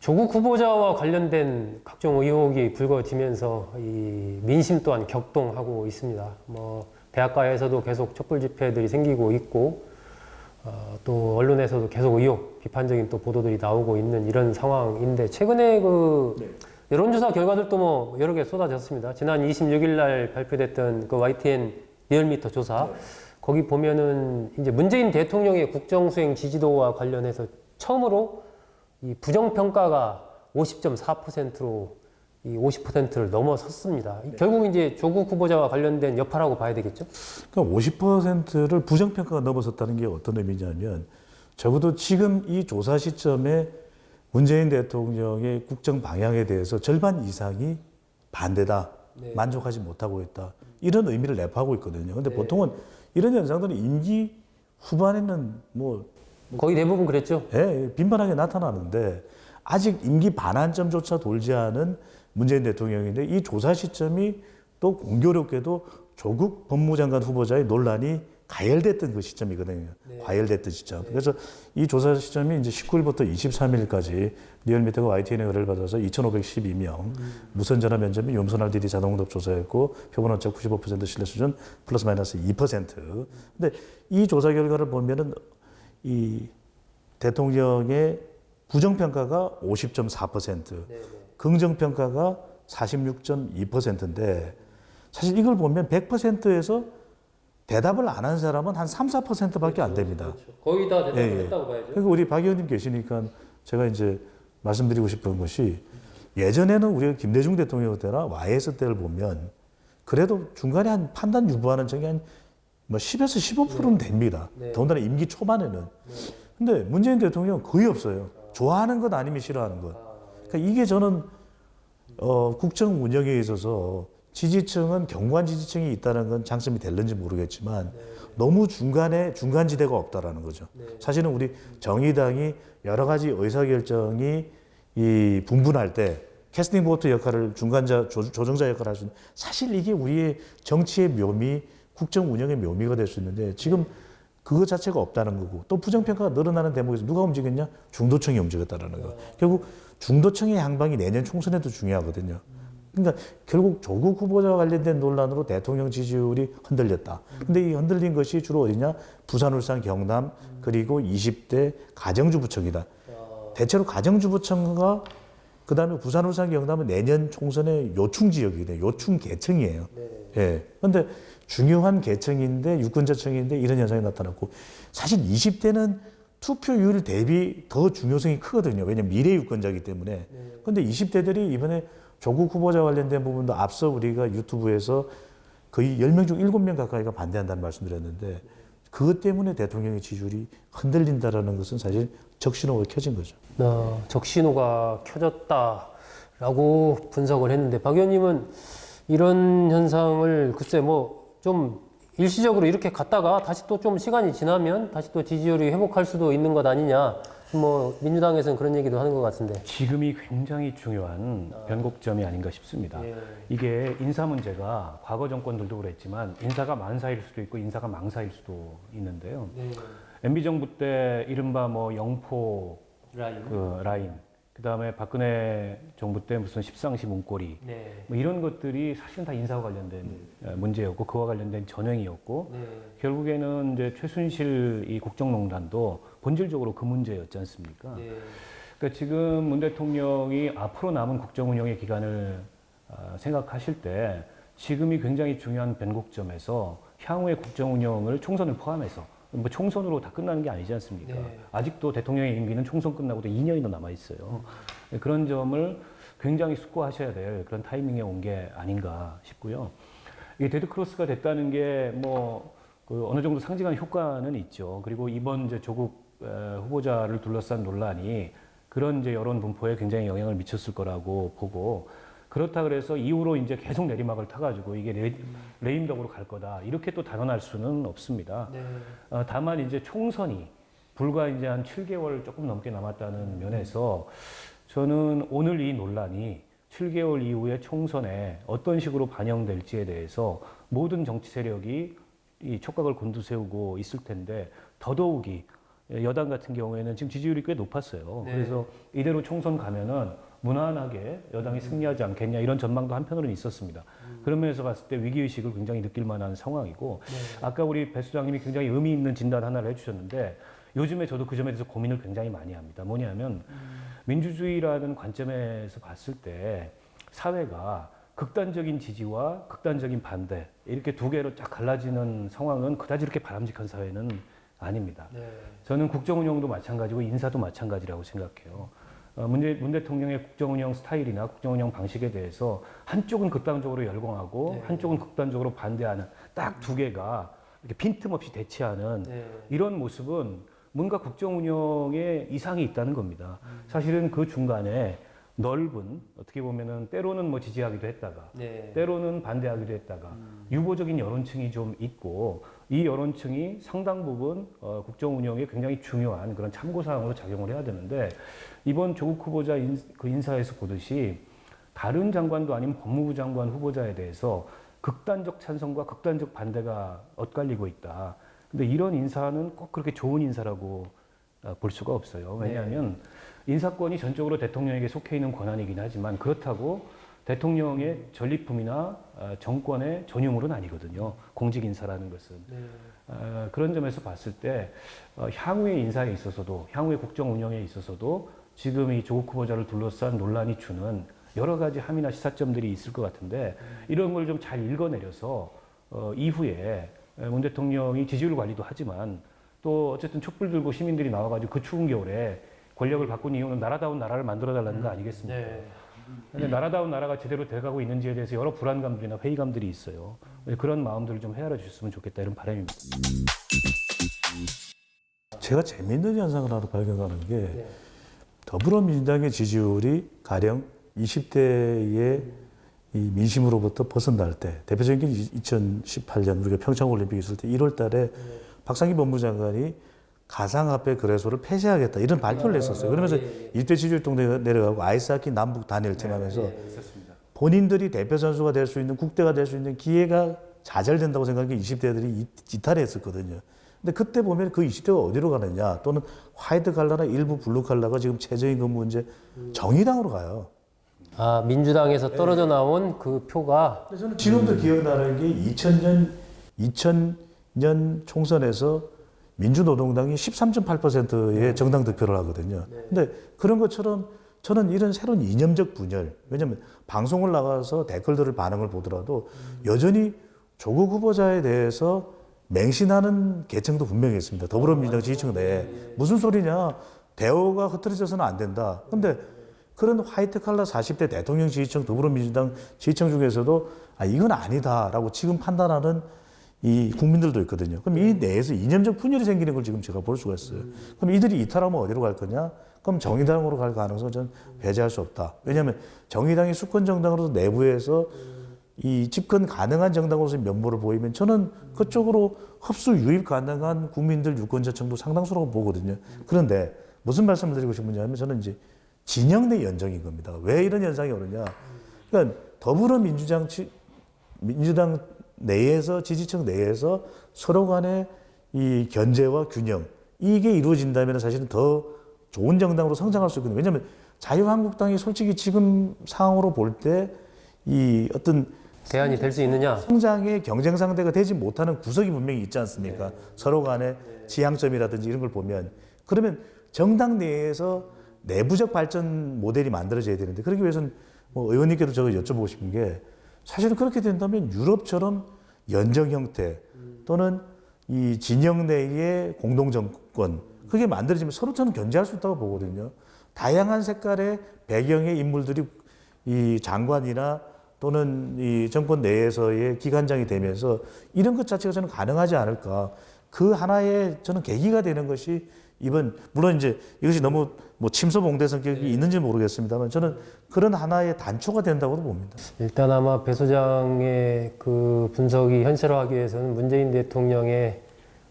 조국 후보자와 관련된 각종 의혹이 불거지면서 이 민심 또한 격동하고 있습니다. 뭐 대학가에서도 계속 촛불 집회들이 생기고 있고 또 언론에서도 계속 의혹, 비판적인 또 보도들이 나오고 있는 이런 상황인데 최근에 그 여론조사 결과들도 뭐 여러 개 쏟아졌습니다. 지난 26일 날 발표됐던 그 YTN 리얼미터 조사 거기 보면은 이제 문재인 대통령의 국정수행 지지도와 관련해서 처음으로 이 부정평가가 50.4%로 이 50%를 넘어섰습니다. 결국 이제 조국 후보자와 관련된 여파라고 봐야 되겠죠? 그러니까 50%를 부정평가가 넘어섰다는 게 어떤 의미냐면 적어도 지금 이 조사 시점에 문재인 대통령의 국정 방향에 대해서 절반 이상이 반대다, 만족하지 못하고 있다 이런 의미를 내포하고 있거든요. 근데 보통은 이런 현상들은 임기 후반에는 거의 대부분 그랬죠? 빈번하게 나타나는데 아직 임기 반환점조차 돌지 않은 문재인 대통령인데 이 조사 시점이 또 공교롭게도 조국 법무장관 후보자의 논란이 가열됐던 그 시점이거든요. 과열됐던 시점. 그래서 이 조사 시점이 이제 19일부터 23일까지 리얼미터가 YTN의 의뢰를 받아서 2,512명 무선 전화 면접 및 염소 RDD 자동응답 조사했고 표본 오차 95% 신뢰 수준 플러스 마이너스 2%. 근데 이 조사 결과를 보면은 이 대통령의 부정평가가 50.4%, 긍정평가가 46.2%인데 사실 이걸 보면 100%에서 대답을 안 한 사람은 한 3, 4%밖에 안 됩니다. 그렇죠. 거의 다 대답을 했다고 봐야죠. 그리고 우리 박 의원님 계시니까 제가 이제 말씀드리고 싶은 것이 예전에는 우리가 김대중 대통령 때나 YS 때를 보면 그래도 중간에 한 판단 유보하는 적이 한 10에서 15%는 됩니다. 더군다나 임기 초반에는. 근데 문재인 대통령은 거의 없어요. 좋아하는 것 아니면 싫어하는 것. 그러니까 이게 저는 국정 운영에 있어서 지지층은 경관 지지층이 있다는 건 장점이 될는지 모르겠지만 너무 중간지대가 없다라는 거죠. 사실은 우리 정의당이 여러 가지 의사결정이 이 분분할 때 캐스팅 보트 역할을 조정자 역할을 할 수 있는 사실 이게 우리의 정치의 묘미, 국정 운영의 묘미가 될 수 있는데 지금 그거 자체가 없다는 거고 또 부정평가가 늘어나는 대목에서 누가 움직였냐? 중도층이 움직였다는 거. 결국 중도층의 향방이 내년 총선에도 중요하거든요. 그러니까 결국 조국 후보자와 관련된 논란으로 대통령 지지율이 흔들렸다. 근데 이 흔들린 것이 주로 어디냐? 부산, 울산, 경남 그리고 20대 가정주부청이다. 대체로 가정주부청과 그다음에 부산, 울산, 경남은 내년 총선의 요충 지역이거든요. 요충 계층이에요. 그런데 중요한 계층인데 유권자층인데 이런 현상이 나타났고 사실 20대는 투표율 대비 더 중요성이 크거든요. 왜냐하면 미래 유권자이기 때문에. 그런데 20대들이 이번에 조국 후보자 관련된 부분도 앞서 우리가 유튜브에서 거의 10명 중 7명 가까이가 반대한다는 말씀드렸는데 그것 때문에 대통령의 지지율이 흔들린다라는 것은 사실 적신호가 켜진 거죠. 적신호가 켜졌다라고 분석을 했는데 박 의원님은 이런 현상을 글쎄 좀 일시적으로 이렇게 갔다가 다시 또 좀 시간이 지나면 다시 또 지지율이 회복할 수도 있는 것 아니냐. 민주당에서는 그런 얘기도 하는 것 같은데. 지금이 굉장히 중요한 변곡점이 아닌가 싶습니다. 이게 인사 문제가 과거 정권들도 그랬지만 인사가 만사일 수도 있고 인사가 망사일 수도 있는데요. MB 정부 때 이른바 영포 라인. 그다음에 박근혜 정부 때 무슨 십상시 문고리 이런 것들이 사실은 다 인사와 관련된 문제였고 그와 관련된 전횡이었고 결국에는 이제 최순실 이 국정농단도 본질적으로 그 문제였지 않습니까? 그러니까 지금 문 대통령이 앞으로 남은 국정 운영의 기간을 생각하실 때 지금이 굉장히 중요한 변곡점에서 향후의 국정 운영을 총선을 포함해서 총선으로 다 끝나는 게 아니지 않습니까? 아직도 대통령의 임기는 총선 끝나고도 2년이나 남아있어요. 그런 점을 굉장히 숙고하셔야 될 그런 타이밍에 온 게 아닌가 싶고요. 이게 데드크로스가 됐다는 게 어느 정도 상징하는 효과는 있죠. 그리고 이번 이제 조국 후보자를 둘러싼 논란이 그런 이제 여론 분포에 굉장히 영향을 미쳤을 거라고 보고 그렇다 그래서 이후로 이제 계속 내리막을 타가지고 이게 레임덕으로 갈 거다. 이렇게 또 단언할 수는 없습니다. 다만 이제 총선이 불과 이제 한 7개월 조금 넘게 남았다는 면에서 저는 오늘 이 논란이 7개월 이후에 총선에 어떤 식으로 반영될지에 대해서 모든 정치 세력이 이 촉각을 곤두세우고 있을 텐데 더더욱이 여당 같은 경우에는 지금 지지율이 꽤 높았어요. 네. 그래서 이대로 총선 가면은 무난하게 여당이 승리하지 않겠냐 이런 전망도 한편으로는 있었습니다. 그런 면에서 봤을 때 위기의식을 굉장히 느낄 만한 상황이고 아까 우리 배 수장님이 굉장히 의미 있는 진단 하나를 해주셨는데 요즘에 저도 그 점에 대해서 고민을 굉장히 많이 합니다. 뭐냐면 민주주의라는 관점에서 봤을 때 사회가 극단적인 지지와 극단적인 반대 이렇게 두 개로 쫙 갈라지는 상황은 그다지 이렇게 바람직한 사회는 아닙니다. 저는 국정운영도 마찬가지고 인사도 마찬가지라고 생각해요. 문 대통령의 국정운영 스타일이나 국정운영 방식에 대해서 한쪽은 극단적으로 열광하고 한쪽은 극단적으로 반대하는 딱 두 개가 이렇게 빈틈없이 대치하는 이런 모습은 뭔가 국정운영에 이상이 있다는 겁니다. 사실은 그 중간에 넓은 어떻게 보면은 때로는 뭐 지지하기도 했다가 때로는 반대하기도 했다가 유보적인 여론층이 좀 있고 이 여론층이 상당 부분 국정 운영에 굉장히 중요한 그런 참고 사항으로 작용을 해야 되는데 이번 조국 후보자 그 인사에서 보듯이 다른 장관도 아닌 법무부 장관 후보자에 대해서 극단적 찬성과 극단적 반대가 엇갈리고 있다. 근데 이런 인사는 꼭 그렇게 좋은 인사라고 볼 수가 없어요. 왜냐하면 인사권이 전적으로 대통령에게 속해 있는 권한이긴 하지만 그렇다고 대통령의 전리품이나 정권의 전유물은 아니거든요. 공직 인사라는 것은. 그런 점에서 봤을 때 향후의 인사에 있어서도 향후의 국정 운영에 있어서도 지금 이 조국 후보자를 둘러싼 논란이 주는 여러 가지 함이나 시사점들이 있을 것 같은데 이런 걸 좀 잘 읽어내려서 이후에 문 대통령이 지지율 관리도 하지만 또 어쨌든 촛불 들고 시민들이 나와가지고 그 추운 겨울에 권력을 바꾼 이유는 나라다운 나라를 만들어달라는 거 아니겠습니까? 근데 나라다운 나라가 제대로 돼가고 있는지에 대해서 여러 불안감들이나 회의감들이 있어요. 그런 마음들을 좀 헤아려 주셨으면 좋겠다 이런 바람입니다. 제가 재미있는 현상을 하나 발견하는 게 더불어민주당의 지지율이 가령 20대의 이 민심으로부터 벗어날 때 대표적인 게 2018년 우리가 평창올림픽 있을 때 1월 달에 박상기 법무장관이 가상화폐 거래소를 폐쇄하겠다 이런 발표를 했었어요. 그러면서 20대 지지율 내려가고 아이스하키 남북 단일 팀하면서 본인들이 대표 선수가 될 수 있는 국대가 될 수 있는 기회가 좌절된다고 생각해 20대들이 이탈했었거든요. 근데 그때 보면 그 20대가 어디로 가느냐 또는 화이트 칼라나 일부 블루 칼라가 지금 최저임금 문제 정의당으로 가요. 아, 민주당에서 떨어져 나온 그 표가 저는 지금도 기억나는 게 2000년 총선에서 민주노동당이 13.8%의 정당 득표를 하거든요. 근데 그런 것처럼 저는 이런 새로운 이념적 분열, 왜냐하면 방송을 나가서 댓글들을 반응을 보더라도 여전히 조국 후보자에 대해서 맹신하는 계층도 분명히 있습니다. 더불어민주당 지지층 내에. 무슨 소리냐. 대우가 흐트러져서는 안 된다. 근데 그런 화이트 칼라 40대 대통령 지지층, 더불어민주당 지지층 중에서도 아, 이건 아니다라고 지금 판단하는 이 국민들도 있거든요. 그럼 이 내에서 이념적 분열이 생기는 걸 지금 제가 볼 수가 있어요. 그럼 이들이 이탈하면 어디로 갈 거냐? 그럼 정의당으로 갈 가능성은 저는 배제할 수 없다. 왜냐하면 정의당이 수권 정당으로서 내부에서 이 집권 가능한 정당으로서 면모를 보이면 저는 그쪽으로 흡수 유입 가능한 국민들 유권자층도 상당수라고 보거든요. 그런데 무슨 말씀을 드리고 싶으냐면 저는 이제 진영 내 연정인 겁니다. 왜 이런 현상이 오느냐? 그러니까 더불어민주당 내에서 지지층 내에서 서로 간의 이 견제와 균형 이게 이루어진다면 사실은 더 좋은 정당으로 성장할 수 있거든요. 왜냐하면 자유한국당이 솔직히 지금 상황으로 볼 때 이 어떤 대안이 될 수 있느냐? 성장의 경쟁 상대가 되지 못하는 구석이 분명히 있지 않습니까? 서로 간의 지향점이라든지 이런 걸 보면 그러면 정당 내에서 내부적 발전 모델이 만들어져야 되는데 그러기 위해서는 뭐 의원님께도 제가 여쭤보고 싶은 게 사실은 그렇게 된다면 유럽처럼 연정 형태 또는 이 진영 내의 공동정권 그게 만들어지면 서로 저는 견제할 수 있다고 보거든요. 다양한 색깔의 배경의 인물들이 이 장관이나 또는 이 정권 내에서의 기관장이 되면서 이런 것 자체가 저는 가능하지 않을까. 그 하나의 저는 계기가 되는 것이 이번 물론 이제 이것이 너무 뭐 침소봉대 성격이 있는지 모르겠습니다만 저는 그런 하나의 단초가 된다고도 봅니다. 일단 아마 배 소장의 그 분석이 현실화하기 위해서는 문재인 대통령의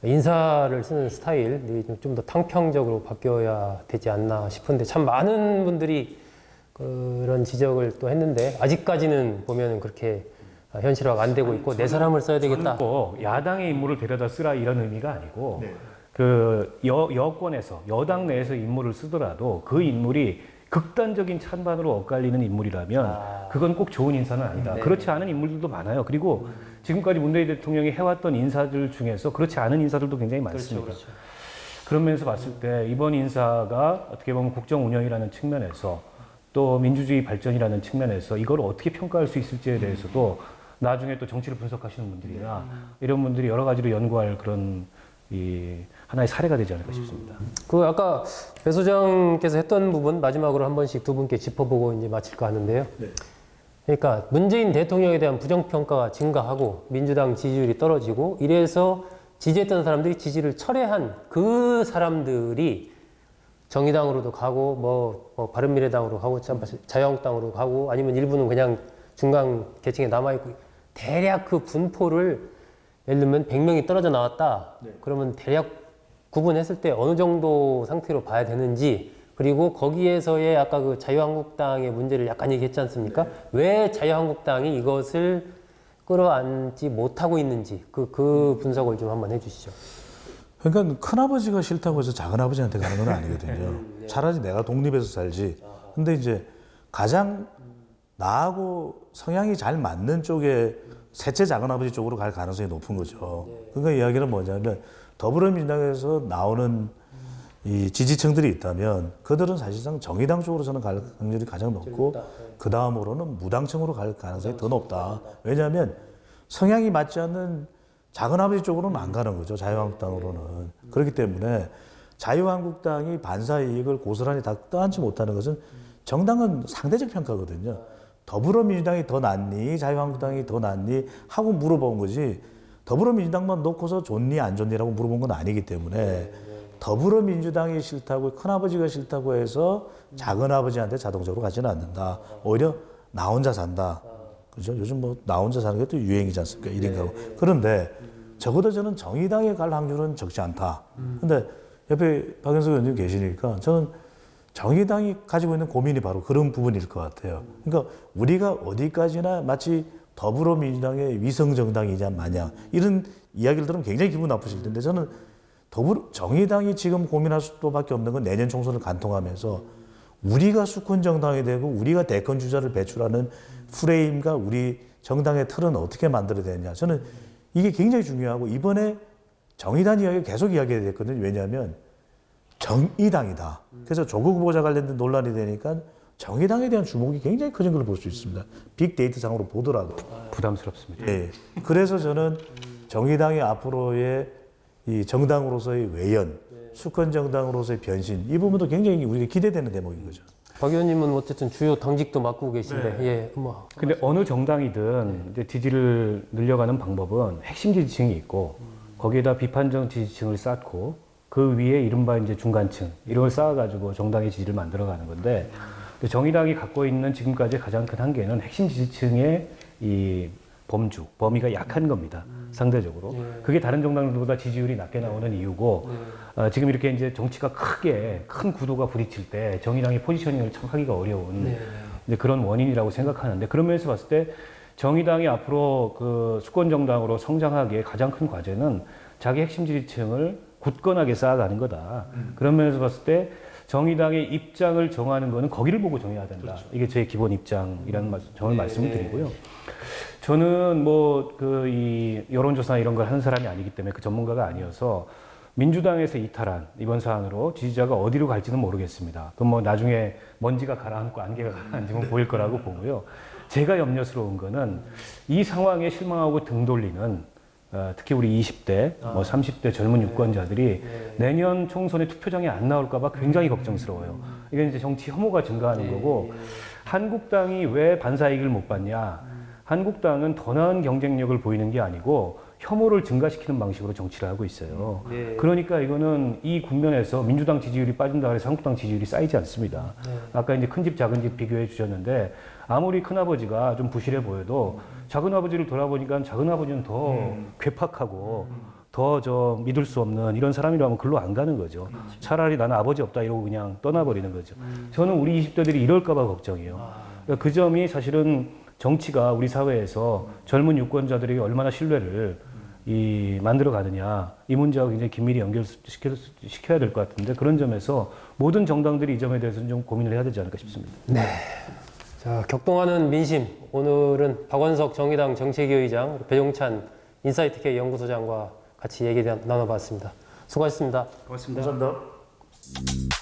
인사를 쓰는 스타일이 좀 더 탕평적으로 바뀌어야 되지 않나 싶은데 참 많은 분들이 그런 지적을 또 했는데 아직까지는 보면은 그렇게 현실화가 안 되고 있고 내 사람을 써야 되겠다. 뭐 야당의 인물을 데려다 쓰라 이런 의미가 아니고 그 여권에서 여당 내에서 인물을 쓰더라도 그 인물이 극단적인 찬반으로 엇갈리는 인물이라면 그건 꼭 좋은 인사는 아니다. 그렇지 않은 인물들도 많아요. 그리고 지금까지 문재인 대통령이 해왔던 인사들 중에서 그렇지 않은 인사들도 굉장히 많습니다. 그런 면에서 봤을 때 이번 인사가 어떻게 보면 국정 운영이라는 측면에서 또 민주주의 발전이라는 측면에서 이걸 어떻게 평가할 수 있을지에 대해서도 나중에 또 정치를 분석하시는 분들이나 이런 분들이 여러 가지로 연구할 그런 이 하나의 사례가 되지 않을까 싶습니다. 그 아까 배 소장께서 했던 부분 마지막으로 한 번씩 두 분께 짚어보고 이제 마칠까 하는데요. 그러니까 문재인 대통령에 대한 부정평가가 증가하고 민주당 지지율이 떨어지고 이래서 지지했던 사람들이 지지를 철회한 그 사람들이 정의당으로도 가고 뭐 바른미래당으로 가고 자유한국당으로 가고 아니면 일부는 그냥 중간 계층에 남아있고 대략 그 분포를 예를 들면 100명이 떨어져 나왔다. 그러면 대략 구분했을 때 어느 정도 상태로 봐야 되는지 그리고 거기에서의 아까 그 자유한국당의 문제를 약간 얘기했지 않습니까? 왜 자유한국당이 이것을 끌어안지 못하고 있는지 그 분석을 좀 한번 해주시죠. 그러니까 큰아버지가 싫다고 해서 작은아버지한테 가는 건 아니거든요. 차라리 내가 독립해서 살지. 근데 이제 가장 나하고 성향이 잘 맞는 쪽에 셋째 작은아버지 쪽으로 갈 가능성이 높은 거죠. 그러니까 이야기는 뭐냐면 더불어민주당에서 나오는 이 지지층들이 있다면 그들은 사실상 정의당 쪽으로 저는 갈 확률이 가장 높고 그 다음으로는 무당층으로 갈 가능성이 더 높다. 왜냐하면 성향이 맞지 않는 작은아버지 쪽으로는 안 가는 거죠. 자유한국당으로는. 그렇기 때문에 자유한국당이 반사 이익을 고스란히 다 떠안지 못하는 것은 정당은 상대적 평가거든요. 더불어민주당이 더 낫니 자유한국당이 더 낫니 하고 물어본 거지 더불어민주당만 놓고서 좋니 안 좋니라고 물어본 건 아니기 때문에 더불어민주당이 싫다고 큰아버지가 싫다고 해서 작은아버지한테 자동적으로 가지는 않는다. 오히려 나 혼자 산다. 그죠? 요즘 뭐 나 혼자 사는 게 또 유행이지 않습니까? 1인 가구. 그런데 적어도 저는 정의당에 갈 확률은 적지 않다. 근데 옆에 박영석 의원님 계시니까 저는 정의당이 가지고 있는 고민이 바로 그런 부분일 것 같아요. 그러니까 우리가 어디까지나 마치 더불어민주당의 위성정당이냐 마냥 이런 이야기를 들으면 굉장히 기분 나쁘실 텐데 저는 정의당이 지금 고민할 수밖에 없는 건 내년 총선을 관통하면서 우리가 수권정당이 되고 우리가 대권 주자를 배출하는 프레임과 우리 정당의 틀은 어떻게 만들어야 되느냐. 저는 이게 굉장히 중요하고 이번에 정의당 이야기가 계속 이야기가 됐거든요. 왜냐하면 정의당이다. 그래서 조국 후보자 관련된 논란이 되니까 정의당에 대한 주목이 굉장히 커진 걸 볼 수 있습니다. 빅데이터상으로 보더라도. 부담스럽습니다. 네. 그래서 저는 정의당의 앞으로의 이 정당으로서의 외연, 수권 정당으로서의 변신 이 부분도 굉장히 우리가 기대되는 대목인 거죠. 박 의원님은 어쨌든 주요 당직도 맡고 계신데 예, 뭐. 근데 어느 정당이든 이제 지지를 늘려가는 방법은 핵심 지지층이 있고 거기에다 비판적 지지층을 쌓고 그 위에 이른바 이제 중간층 이런 걸 쌓아가지고 정당의 지지를 만들어가는 건데 정의당이 갖고 있는 지금까지 가장 큰 한계는 핵심 지지층의 이 범위가 약한 겁니다. 상대적으로. 그게 다른 정당들보다 지지율이 낮게 나오는 이유고 지금 이렇게 이제 정치가 크게 큰 구도가 부딪힐 때 정의당이 포지셔닝을 참 하기가 어려운 이제 그런 원인이라고 생각하는데 그런 면에서 봤을 때 정의당이 앞으로 그 수권 정당으로 성장하기에 가장 큰 과제는 자기 핵심 지지층을 굳건하게 쌓아가는 거다. 그런 면에서 봤을 때 정의당의 입장을 정하는 거는 거기를 보고 정해야 된다. 이게 제 기본 입장이라는 점을 말씀을 드리고요. 저는 뭐 이 여론조사 이런 걸 하는 사람이 아니기 때문에 그 전문가가 아니어서 민주당에서 이탈한 이번 사안으로 지지자가 어디로 갈지는 모르겠습니다. 그럼 뭐 나중에 먼지가 가라앉고 안개가 가라앉으면 보일 거라고 보고요. 제가 염려스러운 거는 이 상황에 실망하고 등 돌리는 특히 우리 20대, 뭐 30대 젊은 유권자들이 내년 총선에 투표장에 안 나올까봐 굉장히 걱정스러워요. 이건 이제 정치 혐오가 증가하는 거고 한국당이 왜 반사이익을 못 받냐? 한국당은 더 나은 경쟁력을 보이는 게 아니고 혐오를 증가시키는 방식으로 정치를 하고 있어요. 그러니까 이거는 이 국면에서 민주당 지지율이 빠진다 해서 한국당 지지율이 쌓이지 않습니다. 아까 이제 큰 집 작은 집 비교해 주셨는데 아무리 큰아버지가 좀 부실해 보여도 작은아버지를 돌아보니까 작은아버지는 더 괴팍하고 더 믿을 수 없는 이런 사람이라면 글로 안 가는 거죠. 차라리 나는 아버지 없다 이러고 그냥 떠나버리는 거죠. 저는 우리 20대들이 이럴까 봐 걱정이에요. 그러니까 그 점이 사실은 정치가 우리 사회에서 젊은 유권자들에게 얼마나 신뢰를 만들어 가느냐, 이 문제와 굉장히 긴밀히 연결시켜야 될 것 같은데, 그런 점에서 모든 정당들이 이 점에 대해서는 좀 고민을 해야 되지 않을까 싶습니다. 네. 자, 격동하는 민심. 오늘은 박원석 정의당 정책위의장, 배종찬 인사이트K 연구소장과 같이 얘기 나눠봤습니다. 수고하셨습니다. 고맙습니다. 감사합니다.